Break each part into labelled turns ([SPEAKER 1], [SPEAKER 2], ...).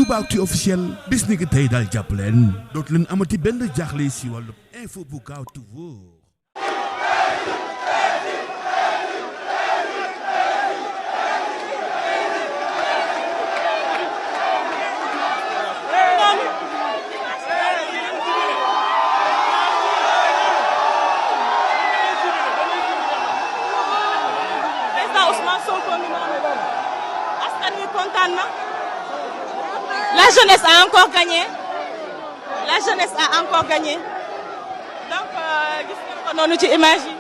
[SPEAKER 1] Toubactu officiel bis ni ki tey daal jàpp leen dootu leen amati benn jaaxle si wàllu info bu gaaw te wóor.
[SPEAKER 2] La jeunesse a encore gagné. La jeunesse a encore gagné. Donc, gis ngeen ko noonu ci image yi.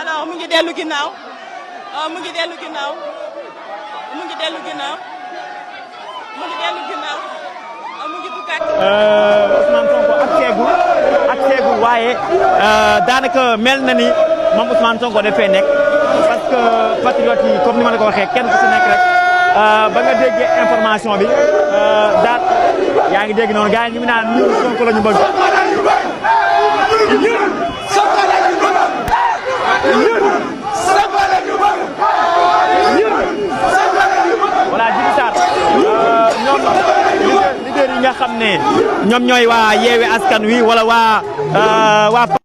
[SPEAKER 2] Alors mu ngi dellu ginnaaw. Mu ngi dellu ginnaaw. Mu ngi dellu ginnaaw. Mu ngi dellu ginnaaw. Mu ngi duggaat.
[SPEAKER 3] Ousmane Sonko ak seegul waaye daanaka mel na ni moom Ousmane Sonko dafay nekk parce que patriote yi comme ni ma la ko waxee kenn ku si nekk rek ba nga déggee information bi daal yaa ngi dégg noonu gars yi ñu ngi naan ñun Sonko la ñu bëgg. voilà Djibi Sarr ñoom leader yi nga xam ne ñoom ñooy waa Yewwi Askan Wi wala waa